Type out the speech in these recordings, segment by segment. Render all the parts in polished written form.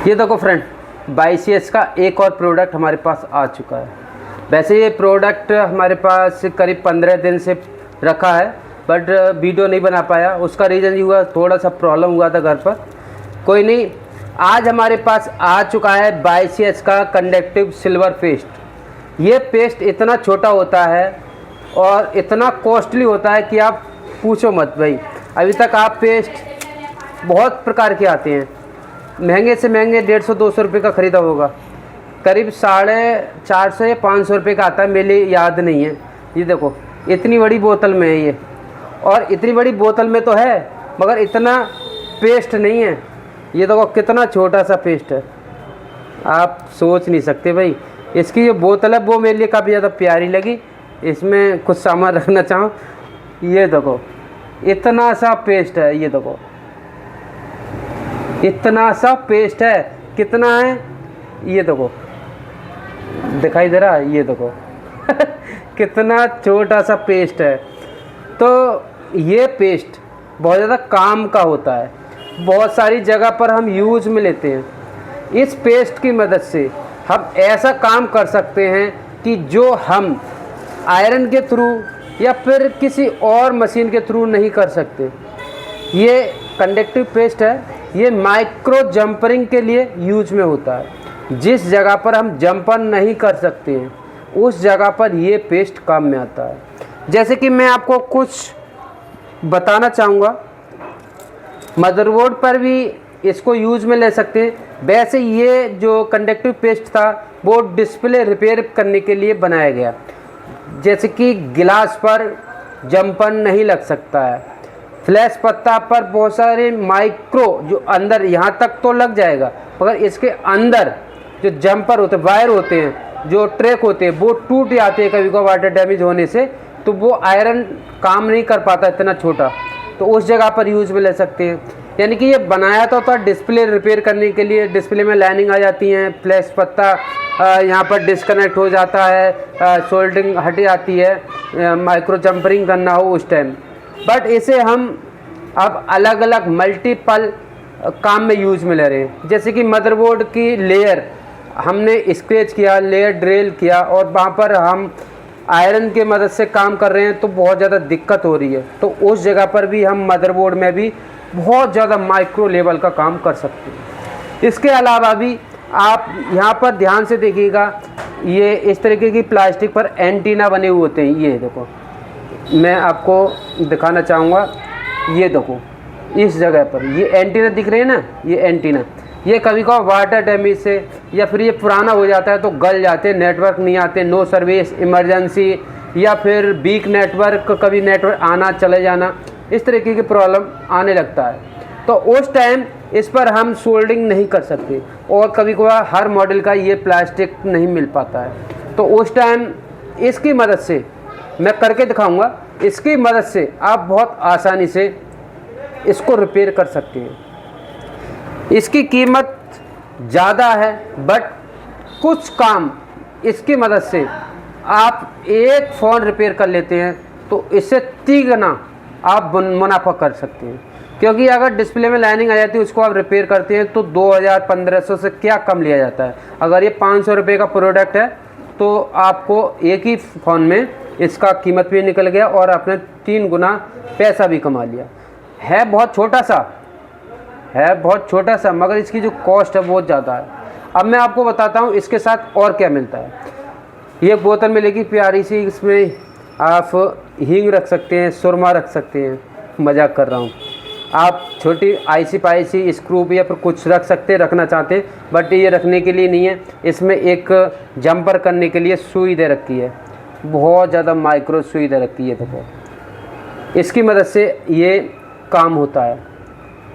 ये देखो friend, YCS का एक और प्रोडक्ट हमारे पास आ चुका है। वैसे ये प्रोडक्ट हमारे पास करीब 15 दिन से रखा है, बट वीडियो नहीं बना पाया। उसका रीज़न ये हुआ, थोड़ा सा प्रॉब्लम हुआ था घर पर। कोई नहीं, आज हमारे पास आ चुका है YCS का कंडक्टिव सिल्वर पेस्ट। ये पेस्ट इतना छोटा होता है और इतना कॉस्टली होता है कि आप पूछो मत भाई। अभी तक आप पेस्ट बहुत प्रकार के आते हैं, महंगे से महंगे 150-200 रुपये का ख़रीदा होगा, करीब 450 या 500 रुपये का आता है, मेरे लिए याद नहीं है। ये देखो इतनी बड़ी बोतल में है ये, और इतनी बड़ी बोतल में तो है मगर इतना पेस्ट नहीं है। ये देखो कितना छोटा सा पेस्ट है, आप सोच नहीं सकते भाई। इसकी जो बोतल है वो मेरे लिए काफ़ी ज़्यादा प्यारी लगी, इसमें कुछ सामान रखना चाहूँ। ये देखो इतना सा पेस्ट है, ये देखो इतना सा पेस्ट है। कितना है ये देखो, दिखाई दे रहा है, ये देखो कितना छोटा सा पेस्ट है। तो ये पेस्ट बहुत ज़्यादा काम का होता है, बहुत सारी जगह पर हम यूज में लेते हैं। इस पेस्ट की मदद से हम ऐसा काम कर सकते हैं कि जो हम आयरन के थ्रू या फिर किसी और मशीन के थ्रू नहीं कर सकते। ये कंडक्टिव पेस्ट है, ये माइक्रो जंपरिंग के लिए यूज में होता है। जिस जगह पर हम जंपर नहीं कर सकते हैं उस जगह पर ये पेस्ट काम में आता है। जैसे कि मैं आपको कुछ बताना चाहूँगा, मदरबोर्ड पर भी इसको यूज में ले सकते हैं। वैसे ये जो कंडक्टिव पेस्ट था वो डिस्प्ले रिपेयर करने के लिए बनाया गया। जैसे कि गिलास पर जंपर नहीं लग सकता है, फ्लैश पत्ता पर बहुत सारे माइक्रो जो अंदर यहाँ तक तो लग जाएगा, मगर इसके अंदर जो जंपर होते वायर होते हैं, जो ट्रैक होते हैं, वो टूट जाते हैं कभी कभी वाटर डैमेज होने से, तो वो आयरन काम नहीं कर पाता इतना छोटा, तो उस जगह पर यूज में ले सकते हैं। यानी कि ये बनाया तो था डिस्प्ले रिपेयर करने के लिए। डिस्प्ले में लाइनिंग आ जाती हैं, फ्लैश पत्ता यहाँ पर डिस्कनेक्ट हो जाता है, सोल्डरिंग हट जाती है, माइक्रो जंपरिंग करना हो उस टाइम। बट इसे हम अब अलग अलग मल्टीपल काम में यूज में ले रहे हैं। जैसे कि मदरबोर्ड की लेयर हमने स्क्रैच किया, लेयर ड्रिल किया, और वहाँ पर हम आयरन के मदद से काम कर रहे हैं तो बहुत ज़्यादा दिक्कत हो रही है, तो उस जगह पर भी हम मदरबोर्ड में भी बहुत ज़्यादा माइक्रो लेवल का काम कर सकते हैं। इसके अलावा भी आप यहाँ पर ध्यान से देखिएगा, ये इस तरीके की प्लास्टिक पर एंटीना बने हुए होते हैं। ये देखो, मैं आपको दिखाना चाहूँगा, ये देखो इस जगह पर ये एंटीना दिख रहे हैं ना, ये एंटीना, ये कभी कभी वाटर डैमेज से या फिर ये पुराना हो जाता है तो गल जाते हैं, नेटवर्क नहीं आते, नो सर्विस, इमरजेंसी, या फिर वीक नेटवर्क, कभी नेटवर्क आना चले जाना, इस तरीके की प्रॉब्लम आने लगता है। तो उस टाइम इस पर हम सोल्डिंग नहीं कर सकते, और कभी कभार हर मॉडल का ये प्लास्टिक नहीं मिल पाता है। तो उस टाइम इसकी मदद से मैं करके दिखाऊंगा, इसकी मदद से आप बहुत आसानी से इसको रिपेयर कर सकते हैं। इसकी कीमत ज़्यादा है, बट कुछ काम इसकी मदद से आप एक फ़ोन रिपेयर कर लेते हैं तो इससे 3 गुना आप मुनाफा कर सकते हैं। क्योंकि अगर डिस्प्ले में लाइनिंग आ जाती है, उसको आप रिपेयर करते हैं तो 2000-1500 से क्या कम लिया जाता है। अगर ये 500 रुपये का प्रोडक्ट है तो आपको एक ही फ़ोन में इसका कीमत भी निकल गया और आपने 3 गुना पैसा भी कमा लिया। है बहुत छोटा सा, मगर इसकी जो कॉस्ट है बहुत ज़्यादा है। अब मैं आपको बताता हूँ इसके साथ और क्या मिलता है। ये बोतल मिलेगी प्यारी सी, इसमें आप हींग रख सकते हैं, सुरमा रख सकते हैं, मजाक कर रहा हूँ। आप छोटी आईसी पाईसी स्क्रू या फिर कुछ रख सकते हैं, रखना चाहते हैं, बट ये रखने के लिए नहीं है। इसमें एक जंपर करने के लिए सुई दे रखी है, बहुत ज़्यादा माइक्रो सुई दे रखी है। देखो इसकी मदद से ये काम होता है,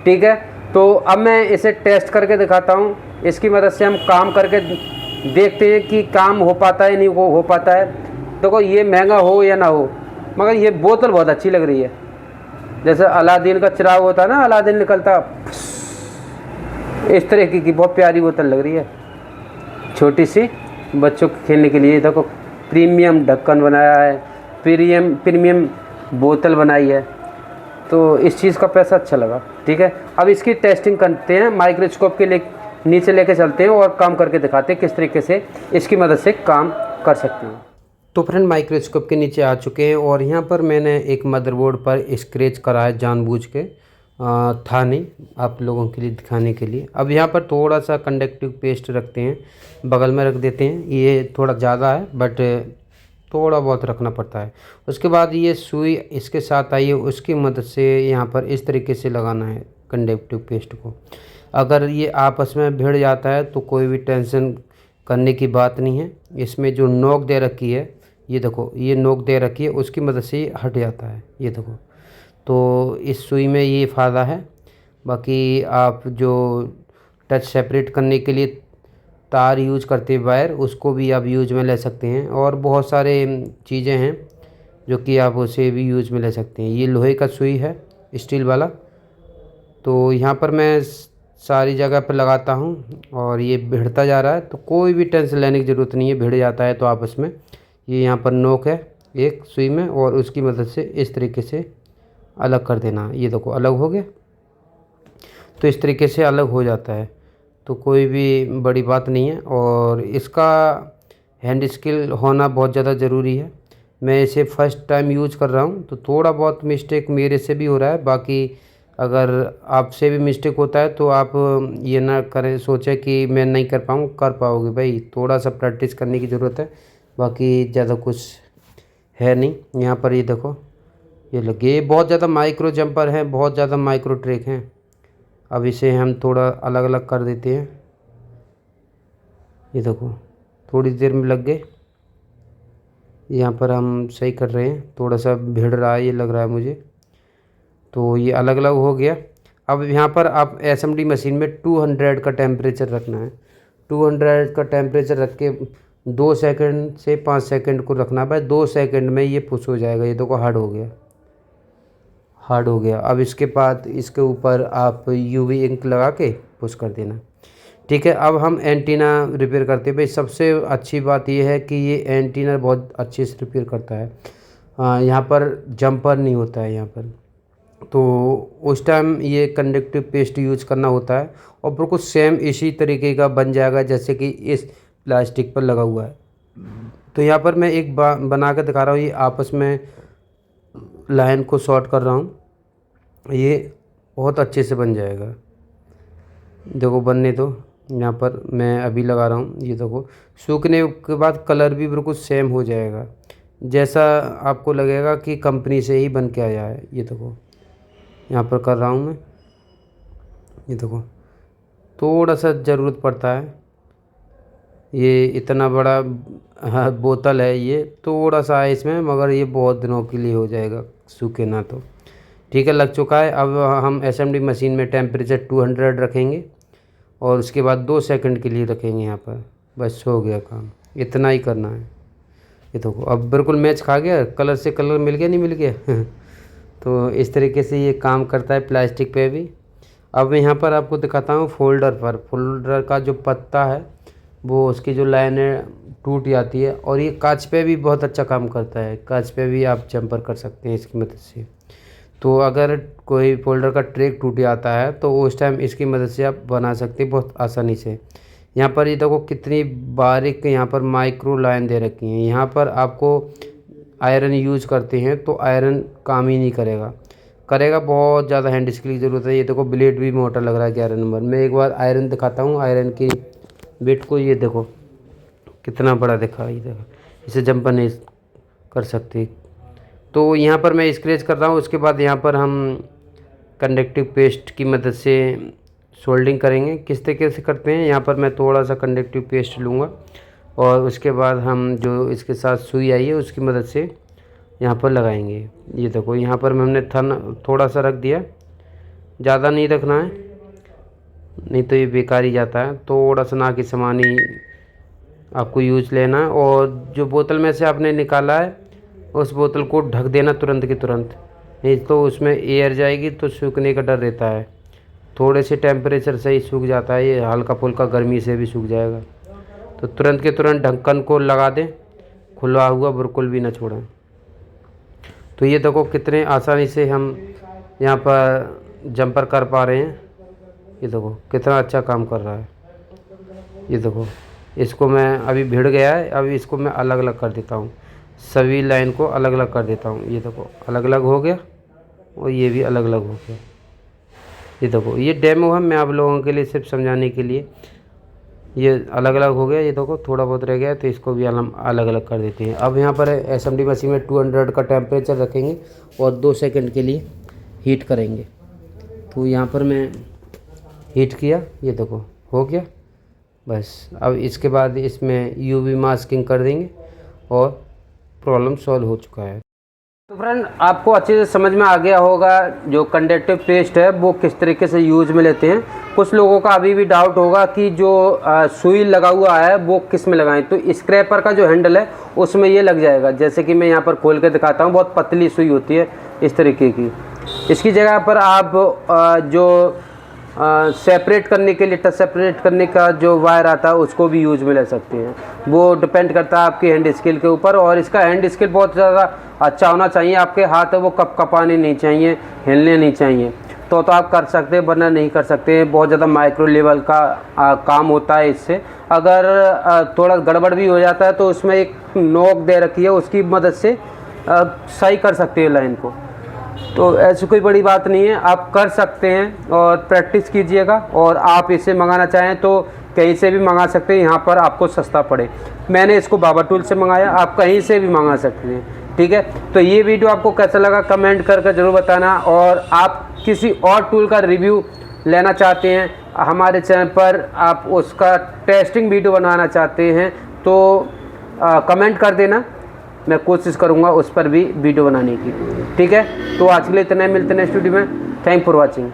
ठीक है। तो अब मैं इसे टेस्ट करके दिखाता हूँ। इसकी मदद से हम काम करके देखते हैं कि काम हो पाता है नहीं हो पाता है। देखो ये महंगा हो या ना हो, मगर ये बोतल बहुत अच्छी लग रही है। जैसे अलादीन का चिराग होता है ना, अलादीन निकलता, इस तरीके की बहुत प्यारी बोतल लग रही है, छोटी सी, बच्चों के खेलने के लिए। देखो प्रीमियम ढक्कन बनाया है, प्रीमियम बोतल बनाई है, तो इस चीज़ का पैसा अच्छा लगा, ठीक है। अब इसकी टेस्टिंग करते हैं, माइक्रोस्कोप नीचे लेके चलते हैं और काम करके दिखाते हैं किस तरीके से इसकी मदद से काम कर सकते हैं। तो फ्रेंड माइक्रोस्कोप के नीचे आ चुके हैं और यहाँ पर मैंने एक मदरबोर्ड पर स्क्रैच करा है जानबूझ के, था नहीं, आप लोगों के लिए दिखाने के लिए। अब यहाँ पर थोड़ा सा कंडक्टिव पेस्ट रखते हैं, बगल में रख देते हैं। ये थोड़ा ज़्यादा है बट थोड़ा बहुत रखना पड़ता है। उसके बाद ये सुई इसके साथ आई है, उसकी मदद से यहाँ पर इस तरीके से लगाना है कंडक्टिव पेस्ट को। अगर ये आपस में भिड़ जाता है तो कोई भी टेंशन करने की बात नहीं है। इसमें जो नोक दे रखी है, ये देखो, ये नोक दे रखी है, उसकी मदद से ये हट जाता है, ये देखो। तो इस सुई में ये फ़ायदा है। बाकी आप जो टच सेपरेट करने के लिए तार यूज करते हैं, वायर, उसको भी आप यूज में ले सकते हैं। और बहुत सारे चीज़ें हैं जो कि आप उसे भी यूज में ले सकते हैं। ये लोहे का सुई है, स्टील वाला। तो यहाँ पर मैं सारी जगह पर लगाता हूँ और ये भिड़ता जा रहा है, तो कोई भी टेंशन लेने की ज़रूरत नहीं है। भिड़ जाता है तो आपस में, ये यहाँ पर नोक है एक सुई में और उसकी मदद से इस तरीके से अलग कर देना। ये देखो अलग हो गया, तो इस तरीके से अलग हो जाता है, तो कोई भी बड़ी बात नहीं है। और इसका हैंड स्किल होना बहुत ज़्यादा ज़रूरी है। मैं इसे फ़र्स्ट टाइम यूज़ कर रहा हूँ, तो थोड़ा बहुत मिस्टेक मेरे से भी हो रहा है। बाकी अगर आपसे भी मिस्टेक होता है तो आप ये ना करें, सोचें कि मैं नहीं कर पाऊँ, कर पाओगे भाई। थोड़ा सा प्रैक्टिस करने की ज़रूरत है, बाकी ज़्यादा कुछ है नहीं। यहाँ पर ये देखो, ये लगे, ये बहुत ज़्यादा माइक्रो जंपर हैं, बहुत ज़्यादा माइक्रो ट्रैक हैं। अब इसे हम थोड़ा अलग अलग कर देते हैं। ये देखो थोड़ी देर में लग गए। यहाँ पर हम सही कर रहे हैं, थोड़ा सा भिड़ रहा है ये लग रहा है मुझे, तो ये अलग अलग हो गया। अब यहाँ पर आप एसएमडी मशीन में 200 का टेम्परेचर रखना है। 200 का टेम्परेचर रख के 2 सेकंड से 5 सेकंड को रखना है। भाई 2 सेकंड में ये पुश हो जाएगा। ये देखो हार्ड हो गया, हार्ड हो गया। अब इसके बाद इसके ऊपर आप यूवी इंक लगा के पुश कर देना, ठीक है। अब हम एंटीना रिपेयर करते हैं। भाई सबसे अच्छी बात ये है कि ये एंटीना बहुत अच्छे से रिपेयर करता है। यहाँ पर जंपर नहीं होता है यहाँ पर, तो उस टाइम ये कंडक्टिव पेस्ट यूज करना होता है और बिल्कुल सेम इसी तरीके का बन जाएगा जैसे कि इस प्लास्टिक पर लगा हुआ है। तो यहाँ पर मैं एक बना कर दिखा रहा हूँ। ये आपस में लाइन को शॉर्ट कर रहा हूँ, ये बहुत अच्छे से बन जाएगा। देखो बनने दो, यहाँ पर मैं अभी लगा रहा हूँ। ये देखो सूखने के बाद कलर भी बिल्कुल सेम हो जाएगा, जैसा आपको लगेगा कि कंपनी से ही बन के आया है। ये देखो यहाँ पर कर रहा हूँ मैं। ये देखो थोड़ा सा ज़रूरत पड़ता है, ये इतना बड़ा बोतल है, ये थोड़ा सा है इसमें, मगर ये बहुत दिनों के लिए हो जाएगा सूखे ना तो। ठीक है, लग चुका है। अब हम एसएमडी मशीन में टेम्परेचर 200 रखेंगे और उसके बाद 2 सेकंड के लिए रखेंगे यहाँ पर। बस हो गया काम, इतना ही करना है। ये देखो अब बिल्कुल मैच खा गया, कलर से कलर मिल गया, नहीं मिल गया तो इस तरीके से ये काम करता है प्लास्टिक पे भी। अब मैं यहाँ पर आपको दिखाता हूँ फोल्डर पर। फोल्डर का जो पत्ता है वो उसकी जो लाइनें टूट जाती है, और ये कांच पे भी बहुत अच्छा काम करता है। कांच पे भी आप जंपर कर सकते हैं इसकी मदद से। तो अगर कोई फोल्डर का ट्रैक टूट जाता है तो उस टाइम इसकी मदद से आप बना सकते हैं बहुत आसानी से। यहाँ पर ये देखो कितनी बारीक यहाँ पर माइक्रो लाइन दे रखी हैं। यहाँ पर आपको आयरन यूज करते हैं तो आयरन काम ही नहीं करेगा, बहुत ज़्यादा हैंड स्किल की ज़रूरत है। ये देखो ब्लेड भी मोटा लग रहा है 11 नंबर। मैं एक बार आयरन दिखाता हूँ, आयरन की वेट को। ये देखो कितना बड़ा दिखा, ये देखो, इसे जंपर नहीं कर सकते। तो यहाँ पर मैं स्क्रैच कर रहा हूँ। उसके बाद यहाँ पर हम कंडक्टिव पेस्ट की मदद से सोल्डिंग करेंगे। किस तरीके से करते हैं, यहाँ पर मैं थोड़ा सा कंडक्टिव पेस्ट लूँगा और उसके बाद हम जो इसके साथ सुई आई है उसकी मदद से यहाँ पर लगाएंगे। ये देखो यहाँ पर हमने थन थोड़ा सा रख दिया, ज़्यादा नहीं रखना है, नहीं तो ये बेकार ही जाता है। थोड़ा सा ना कि सामान ही आपको यूज लेना है। और जो बोतल में से आपने निकाला है उस बोतल को ढक देना तुरंत के तुरंत, नहीं तो उसमें एयर जाएगी तो सूखने का डर रहता है। थोड़े से टेम्परेचर से ही सूख जाता है, ये हल्का फुल्का गर्मी से भी सूख जाएगा। तो तुरंत के तुरंत ढक्कन को लगा दें, खुला हुआ बिल्कुल भी ना छोड़ें। तो ये देखो कितने आसानी से हम यहाँ पर जंपर कर पा रहे हैं। ये देखो कितना अच्छा काम कर रहा है। ये देखो, इसको मैं अभी भिड़ गया है, अभी इसको मैं अलग अलग कर देता हूँ, सभी लाइन को अलग अलग कर देता हूँ। ये देखो अलग अलग हो गया और ये भी अलग अलग हो गया। ये देखो ये डेमो है, मैं आप लोगों के लिए सिर्फ समझाने के लिए। ये अलग अलग हो गया, ये देखो थोड़ा बहुत रह गया तो इसको भी हम अलग अलग कर देते हैं। अब यहाँ पर एसएमडी मशीन में 200 का टेम्परेचर रखेंगे और 2 सेकंड के लिए हीट करेंगे। तो यहाँ पर मैं हीट किया, ये देखो हो गया बस। अब इसके बाद इसमें यूवी मास्किंग कर देंगे और प्रॉब्लम सॉल्व हो चुका है। तो फ्रेंड आपको अच्छे से समझ में आ गया होगा जो कंडक्टिव पेस्ट है वो किस तरीके से यूज में लेते हैं। कुछ लोगों का अभी भी डाउट होगा कि जो सुई लगा हुआ है वो किस में लगाएं, तो स्क्रैपर का जो हैंडल है उसमें ये लग जाएगा। जैसे कि मैं यहाँ पर खोल के दिखाता हूँ, बहुत पतली सुई होती है इस तरीके की। इसकी जगह पर आप जो सेपरेट करने के लिए, टच सेपरेट करने का जो वायर आता है उसको भी यूज में ले सकते हैं। वो डिपेंड करता है आपके हैंड स्किल के ऊपर, और इसका हैंड स्किल बहुत ज़्यादा अच्छा होना चाहिए। आपके हाथ है वो कपाने नहीं चाहिए, हिलने नहीं चाहिए, तो आप कर सकते हैं, वरना नहीं कर सकते। बहुत ज़्यादा माइक्रो लेवल का काम होता है इससे। अगर थोड़ा गड़बड़ भी हो जाता है तो उसमें एक नोक दे रखी है, उसकी मदद से सही कर सकते हैं लाइन को। तो ऐसी कोई बड़ी बात नहीं है, आप कर सकते हैं और प्रैक्टिस कीजिएगा। और आप इसे मंगाना चाहें तो कहीं से भी मंगा सकते हैं, यहाँ पर आपको सस्ता पड़े। मैंने इसको बाबा टूल से मंगाया, आप कहीं से भी मंगा सकते हैं, ठीक है। तो ये वीडियो आपको कैसा लगा कमेंट करके ज़रूर बताना। और आप किसी और टूल का रिव्यू लेना चाहते हैं हमारे चैनल पर, आप उसका टेस्टिंग वीडियो बनाना चाहते हैं तो कमेंट कर देना, मैं कोशिश करूंगा उस पर भी वीडियो बनाने की, ठीक है। तो आज के लिए इतना, मिलते हैं नेक्स्ट वीडियो में। Thank for watching.